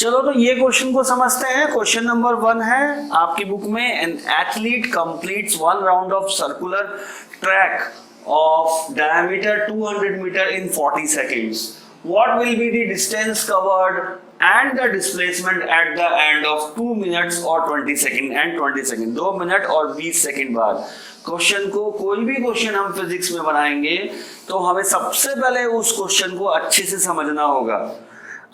चलो तो ये क्वेश्चन को समझते हैं। क्वेश्चन नंबर 1 है आपकी बुक में, an athlete completes 1 round of circular track of diameter 200 metre in 40 seconds. What will be the distance covered and the displacement at the end of 2 minutes or 20 seconds and 20 seconds? 2 minute और 20 second बाद question को, कोई भी question हम physics में बनाएंगे तो हमें सबसे पहले उस क्वेश्चन को अच्छे से समझना होगा।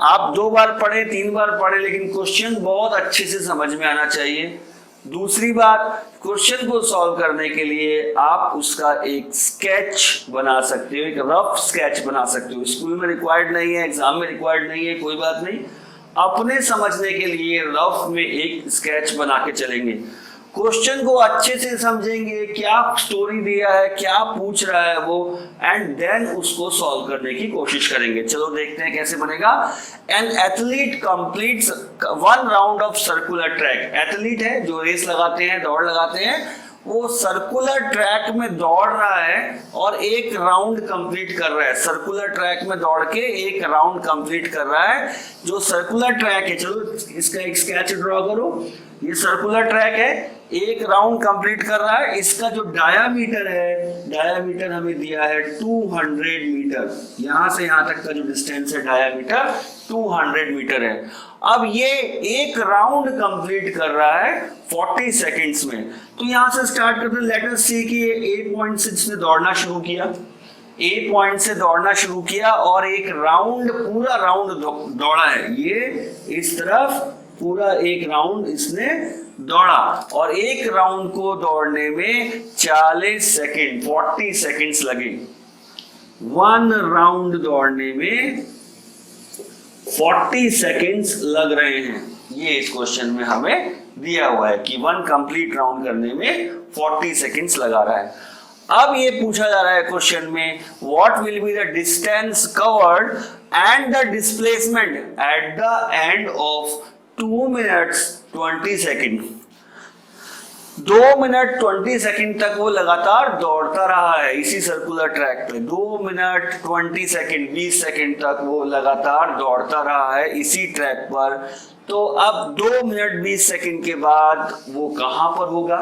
आप 2 बार पढ़े 3 बार पढ़े, लेकिन क्वेश्चन बहुत अच्छे से समझ में आना चाहिए। दूसरी बात, क्वेश्चन को सॉल्व करने के लिए आप उसका एक स्केच बना सकते हो, एक रफ स्केच बना सकते हो। स्कूल में रिक्वायर्ड नहीं है, एग्जाम में रिक्वायर्ड नहीं है, कोई बात नहीं। अपने समझने के लिए रफ में एक स्केच बना के चलेंगे। क्वेश्चन को अच्छे से समझेंगे, क्या स्टोरी दिया है, क्या पूछ रहा है वो, एंड देन उसको सॉल्व करने की कोशिश करेंगे। चलो देखते हैं कैसे बनेगा। N athlete completes 1 round of circular track. Athlete है जो रेस लगाते हैं, दौड़ लगाते हैं, वो सर्कुलर ट्रैक में दौड़ रहा है और एक राउंड कंप्लीट कर रहा है। सर्कुलर ट्रैक में दौड़ के एक राउंड कंप्लीट कर रहा है। जो सर्कुलर ट्रैक है, चलो इसका एक स्केच ड्रॉ करो। ये सर्कुलर ट्रैक है, एक राउंड कंप्लीट कर रहा है। इसका जो डायामीटर है, डायामीटर हमें दिया है 200 मीटर। यहां से यहां तक का जो डिस्टेंस है डायामीटर 200 मीटर है। अब ये एक राउंड कंप्लीट कर रहा है 40 सेकंड्स में। तो यहां से स्टार्ट करते हैं। लेट अस सी कि ये A पॉइंट से इसने दौड़ना शुरू किया, A पॉइंट से दौड़ना शुरू किया और एक राउंड, पूरा राउंड दौड़ा है। ये इस तरफ पूरा एक राउंड इसने दौड़ा और एक राउंड को दौड़ने में 40 सेकंड, 40 सेकंड्स लगे। 1 राउंड दौड़ने में 40 सेकंड्स लग रहे हैं। ये इस क्वेश्चन में हमें दिया हुआ है कि 1 कंप्लीट राउंड करने में 40 सेकंड्स लगा रहा है। अब ये पूछा जा रहा है क्वेश्चन में, what will be the distance covered and the displacement at the end of 2 minutes 20 seconds। 2 minute 20 second तक वो लगातार दौड़ता रहा है इसी सर्कुलर ट्रैक पे। 2 मिनट 20 सेकंड, 20 सेकंड तक वो लगातार दौड़ता रहा है इसी ट्रैक पर। तो अब 2 मिनट 20 सेकंड के बाद वो कहां पर होगा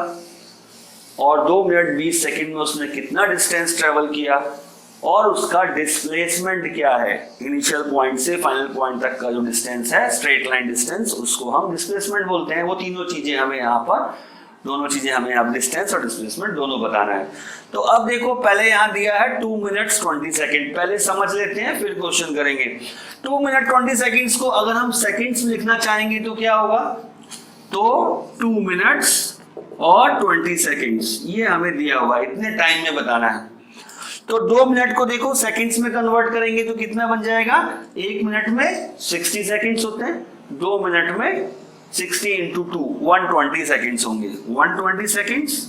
और 2 मिनट 20 सेकंड में उसने कितना डिस्टेंस ट्रेवल किया और उसका डिस्प्लेसमेंट क्या है। इनिशियल पॉइंट से फाइनल पॉइंट तक का जो डिस्टेंस है, स्ट्रेट लाइन डिस्टेंस, उसको हम डिस्प्लेसमेंट बोलते हैं। वो तीनों चीजें हमें यहाँ पर, दोनों चीजें हमें यहाँ डिस्टेंस और डिस्प्लेसमेंट दोनों बताना है। तो अब देखो, पहले यहाँ दिया है 2 मिनट्स 20 सेकंड। पहले समझ लेते हैं फिर क्वेश्चन करेंगे। 2 मिनट 20 सेकंड्स को अगर हम सेकंड्स में लिखना चाहेंगे तो क्या होगा, तो 2 मिनट्स और 20 सेकंड्स ये हमें दिया हुआ है, इतने टाइम में बताना है। तो 2 मिनट को देखो सेकंड्स में कन्वर्ट करेंगे तो कितना बन जाएगा। 1 मिनट में 60 सेकंड्स होते हैं, 2 मिनट में 60 into 2 120 सेकंड्स होंगे। 120 सेकंड्स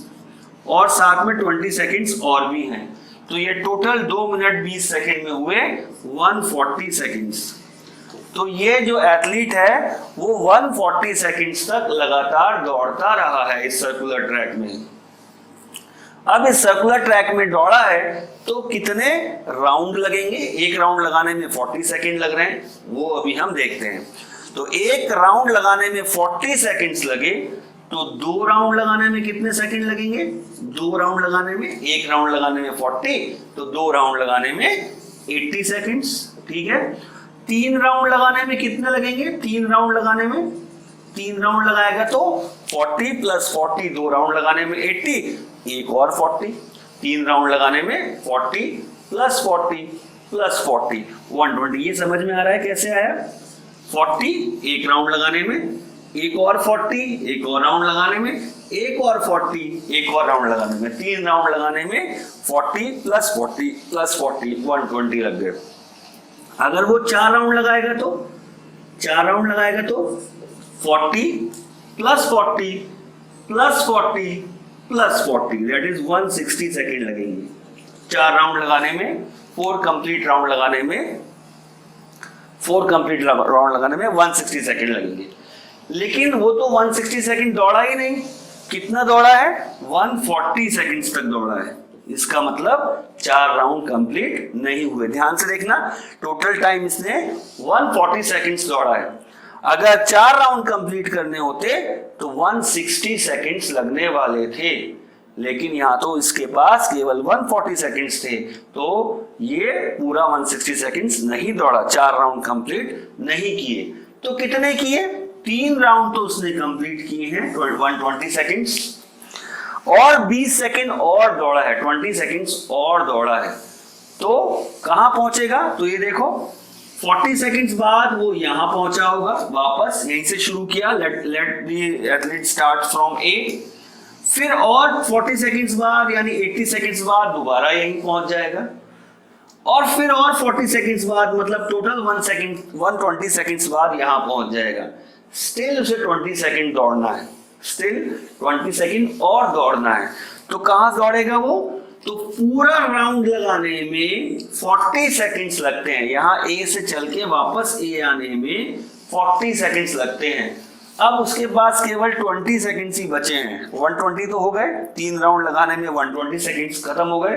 और साथ में 20 सेकंड्स और भी हैं, तो ये टोटल 2 मिनट 20 सेकंड में हुए 140 सेकंड्स। तो ये जो एथलीट है वो 140 सेकंड्स तक लगातार दौड़ता रहा है इस सर्कुलर ट्रैक में। अब इस सर्कुलर ट्रैक में दौड़ा है तो कितने राउंड लगेंगे। एक राउंड लगाने में 40 सेकंड लग रहे हैं, वो अभी हम देखते हैं। तो एक राउंड लगाने में 40 सेकंड्स लगे, तो 2 राउंड लगाने में कितने सेकंड लगेंगे। 2 राउंड लगाने में, एक राउंड लगाने में 40, तो 2 राउंड लगाने में 80 सेकंड्स। ठीक है। 3 राउंड लगाने में कितने लगेंगे। 3 राउंड लगाने में, 3 राउंड लगाएगा तो 40 + 40, 2 राउंड लगाने में 80, एक और 40, 3 राउंड लगाने में 40 + 40 + 40 120। ये समझ में आ रहा है कैसे आया। 40 एक राउंड लगाने में, एक और 40 एक और राउंड लगाने में, एक और 40 एक और राउंड लगाने में, 3 राउंड लगाने में 40 + 40 + 40 120 लग गए। अगर वो 4 राउंड लगाएगा तो 4 राउंड लगाएगा तो 40 + 40 + 40 + 40 दैट इज 160 सेकंड लगेंगे। 4 राउंड लगाने में, 4 कंप्लीट राउंड लगाने में, 4 कंप्लीट राउंड लगाने में 160 सेकंड लगेंगे। लेकिन वो तो 160 सेकंड दौड़ा ही नहीं। कितना दौड़ा है, 140 सेकंड्स तक दौड़ा है। इसका मतलब 4 राउंड कंप्लीट नहीं हुए। ध्यान से देखना, टोटल टाइम इसने 140 सेकंड्स दौड़ा है। अगर 4 राउंड कंप्लीट करने होते तो 160 सेकंड्स लगने वाले थे, लेकिन यहाँ तो इसके पास केवल 140 सेकंड्स थे, तो ये पूरा 160 सेकंड्स नहीं दौड़ा, 4 राउंड कंप्लीट नहीं किए। तो कितने किए? 3 राउंड तो उसने कंप्लीट किए हैं 120 सेकंड्स, और 20 सेकंड और दौड़ा है, 20 सेकंड्स और दौड़ा है। तो कहां पहुंचेगा? तो ये देखो 40 सेकंड्स बाद वो यहां पहुंचा होगा, वापस यहीं से शुरू किया, let the athlete start from A, फिर और 40 सेकंड्स बाद यानी 80 सेकंड्स बाद दोबारा यहीं पहुंच जाएगा, और फिर और 40 सेकंड्स बाद मतलब टोटल 120 सेकंड्स बाद यहां पहुंच जाएगा। स्टिल उसे 20 सेकंड दौड़ना है, स्टिल 20 सेकंड और दौड़ना है। तो कहां दौड़ेगा वो? तो पूरा राउंड लगाने में 40 सेकंड्स लगते हैं, यहां ए से चल के वापस ए आने में 40 सेकंड्स लगते हैं। अब उसके पास केवल 20 सेकंड्स ही बचे हैं, 120 तो हो गए, 3 राउंड लगाने में 120 सेकंड्स खत्म हो गए।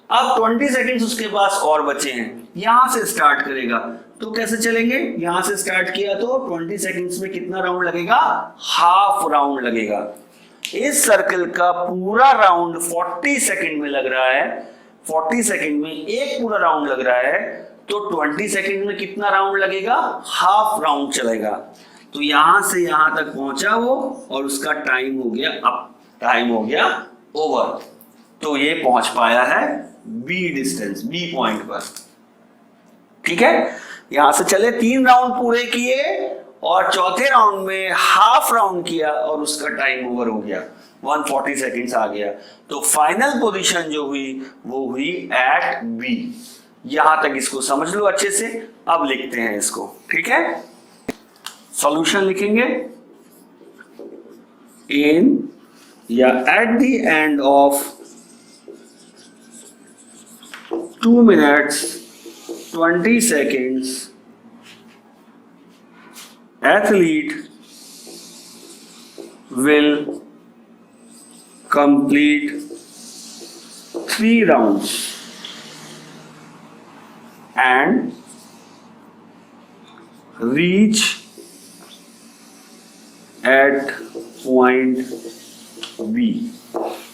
अब 20 सेकंड्स उसके पास और बचे हैं, यहां से स्टार्ट करेगा। तो कैसे चलेंगे? यहां से स्टार्ट किया तो 20 सेकंड्स में कितना राउंड लगेगा? हाफ राउंड लगेगा। इस सर्कल का पूरा राउंड 40 सेकंड में लग रहा है, 40 सेकंड में एक पूरा राउंड लग रहा है, तो 20 सेकंड में कितना राउंड लगेगा? हाफ राउंड चलेगा। तो यहां से यहां तक पहुंचा वो, और उसका टाइम हो गया अप, टाइम हो गया ओवर। तो ये पहुंच पाया है बी डिस्टेंस, बी पॉइंट पर। ठीक है, यहां से चले 3 राउंड पूरे किए और चौथे राउंड में हाफ राउंड किया और उसका टाइम ओवर हो गया, 140 सेकंड्स आ गया। तो फाइनल पोजीशन जो हुई वो हुई एट बी। यहां तक इसको समझ लो अच्छे से। अब लिखते हैं इसको, ठीक है? सॉल्यूशन लिखेंगे। इन या at the end of 2 minutes 20 seconds athlete will complete 3 rounds and reach at point B।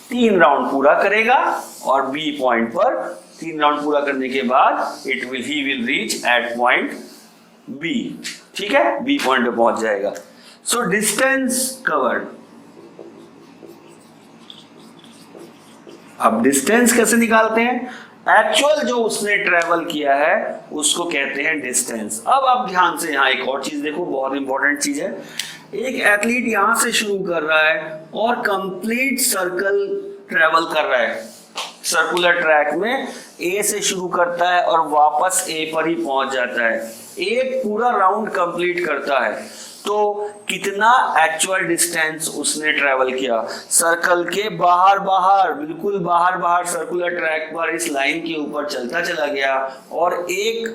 3 round पूरा करेगा और बी पॉइंट पर 3 राउंड पूरा करने के बाद ही will reach at point B. ठीक है, बी पॉइंट पे पहुंच जाएगा। So distance covered. अब डिस्टेंस कैसे निकालते हैं? एक्चुअल जो उसने ट्रेवल किया है उसको कहते हैं डिस्टेंस। अब आप ध्यान से यहाँ एक और चीज देखो, बहुत इंपॉर्टेंट चीज है। एक एथलीट यहां से शुरू कर रहा है और कंप्लीट सर्कल ट्रेवल कर रहा है, सर्कुलर ट्रैक में ए से शुरू करता है और वापस ए पर ही पहुंच जाता है, एक पूरा राउंड कंप्लीट करता है। तो कितना एक्चुअल डिस्टेंस उसने ट्रेवल किया? सर्कल के बाहर बाहर, बिल्कुल बाहर बाहर सर्कुलर ट्रैक पर इस लाइन के ऊपर चलता चला गया और एक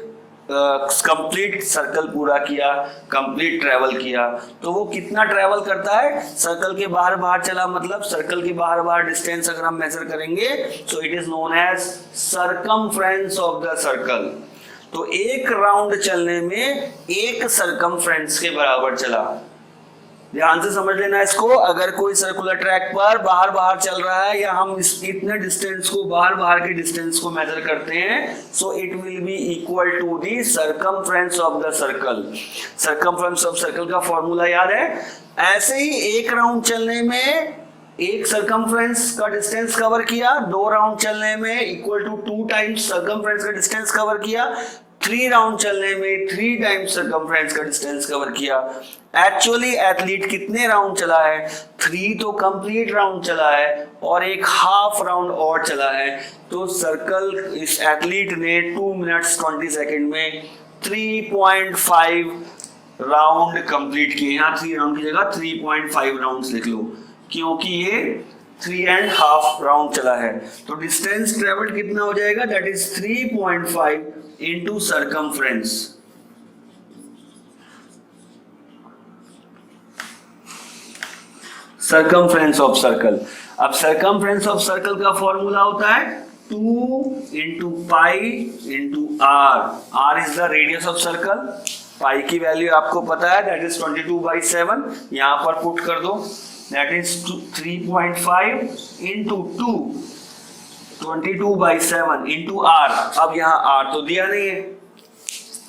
कंप्लीट सर्कल पूरा किया, कंप्लीट ट्रेवल किया। तो वो कितना ट्रेवल करता है? सर्कल के बाहर बाहर चला, मतलब सर्कल के बाहर बाहर डिस्टेंस अगर हम मेजर करेंगे so it is known as circumference of the circle. तो एक राउंड चलने में एक सर्कमफ्रेंस के बराबर चला। ध्यान से समझ लेना इसको। अगर कोई सर्कुलर ट्रैक पर बाहर बाहर चल रहा है या हम इतने डिस्टेंस को, बाहर बाहर के डिस्टेंस को मेजर करते हैं, so it will be equal to the circumference of the circle. Circumference of circle का फॉर्मूला याद है? ऐसे ही एक राउंड चलने में एक सर्कमफ्रेंस का डिस्टेंस कवर किया, 2 राउंड चलने में इक्वल टू 2 टाइम्स सर्कमफ्रेंस का डिस्टेंस कवर किया, 3 राउंड चलने में 3 टाइम्स सर्कमफ्रेंस का डिस्टेंस कवर किया। एक्चुअली एथलीट कितने राउंड चला है? 3 तो कंप्लीट राउंड चला है और एक हाफ राउंड और चला है। तो सर्कल इस एथलीट ने 2 मिनट्स 20 सेकंड में 3.5 राउंड कंप्लीट किए। यहाँ 3 राउंड की जगह 3.5 राउंड्स लिख लो, क्योंकि ये 3.5 राउंड चला है। तो डिस्टेंस ट्रेवल्ड कितना हो जाएगा? That is 3.5 into circumference. Circumference of circle. अब सर्कमफ्रेंस ऑफ सर्कल का फॉर्मूला होता है 2 into pi into R. R is the radius of circle pi की वैल्यू आपको पता है, दैट इज 22/7, यहां पर पुट कर दो, that is 3.5 into 2, 22/7 into R. अब यहाँ आर तो दिया नहीं है,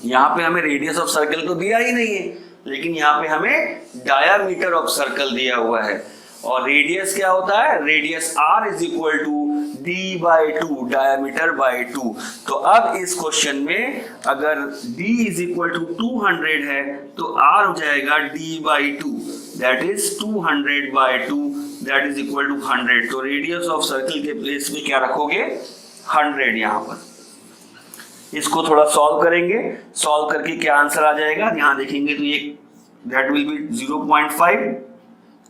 यहाँ पे हमें रेडियस ऑफ सर्कल तो दिया ही नहीं है, लेकिन यहाँ पे हमें डायामीटर ऑफ सर्कल दिया हुआ है। और रेडियस क्या होता है, radius R is equal to d/2, diameter by 2। तो अब इस क्वेश्चन में अगर d इज इक्वल टू 200 है तो r हो जाएगा d/2, that is 200/2, that is equal to 100। तो रेडियस ऑफ सर्कल के प्लेस में क्या रखोगे, 100 यहाँ पर। इसको थोड़ा सॉल्व करेंगे, सॉल्व करके क्या आंसर आ जाएगा, यहाँ देखेंगे तो ये that will B 0.5,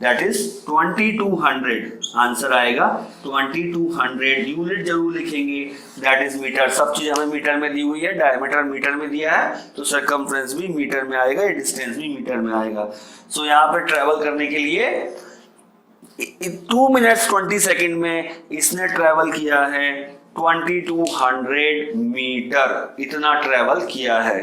that is 2200 answer आएगा। 2200 यूनिट जरूर लिखेंगे, दैट इज मीटर। सब चीज हमें मीटर में दी हुई है, डायमीटर मीटर में दिया है, तो सरकमफ्रेंस भी मीटर में आएगा, ये डिस्टेंस भी मीटर में आएगा। सो यहाँ पे ट्रेवल करने के लिए 2 मिनट्स 20 सेकेंड में इसने ट्रेवल किया है 2200 मीटर, इतना ट्रेवल किया है।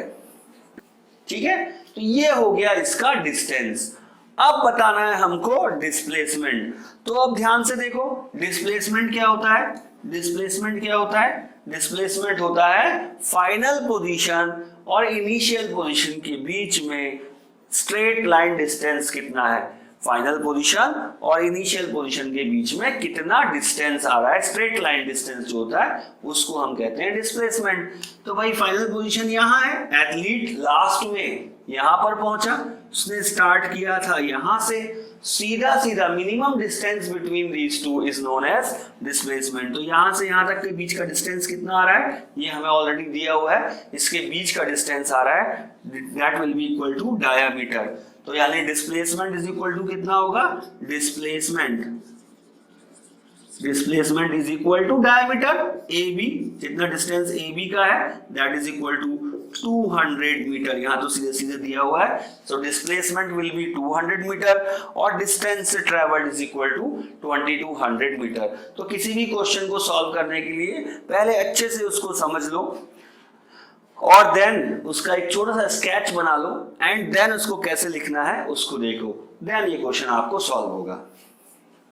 ठीक है, तो ये हो गया इसका डिस्टेंस। अब बताना है हमको डिस्प्लेसमेंट। तो अब ध्यान से देखो, डिस्प्लेसमेंट क्या होता है, डिस्प्लेसमेंट क्या होता है, डिस्प्लेसमेंट होता है फाइनल पोजीशन और इनिशियल पोजीशन के बीच में स्ट्रेट लाइन डिस्टेंस कितना है, फाइनल पोजीशन और इनिशियल पोजीशन के बीच में कितना डिस्टेंस आ रहा है, स्ट्रेट लाइन डिस्टेंस जो होता है उसको हम कहते हैं डिस्प्लेसमेंट। तो भाई फाइनल पोजीशन यहाँ है, एथलीट लास्ट में यहाँ पर पहुंचा, उसने स्टार्ट किया था यहाँ से, सीधा सीधा minimum distance between these two is known as displacement. तो यहाँ से यहाँ तक के बीच का डिस्टेंस कितना आ रहा है, ये हमें ऑलरेडी दिया हुआ है, इसके बीच का डिस्टेंस आ रहा है, that will be equal to diameter. तो यानी डिस्प्लेसमेंट इज इक्वल टू कितना होगा, displacement is equal to diameter AB, जितना डिस्टेंस AB का है that is equal to 200 metre. यहाँ तो सीधे सीधे दिया हुआ है, so displacement will be 200 metre और distance travelled is equal to 2200 metre. तो किसी भी क्वेश्चन को सॉल्व करने के लिए पहले अच्छे से उसको समझ लो और देन उसका एक छोटा सा स्केच बना लो एंड देन उसको कैसे लिखना है उसको देखो, देन ये क्वेश्चन आपको सॉल्व होगा।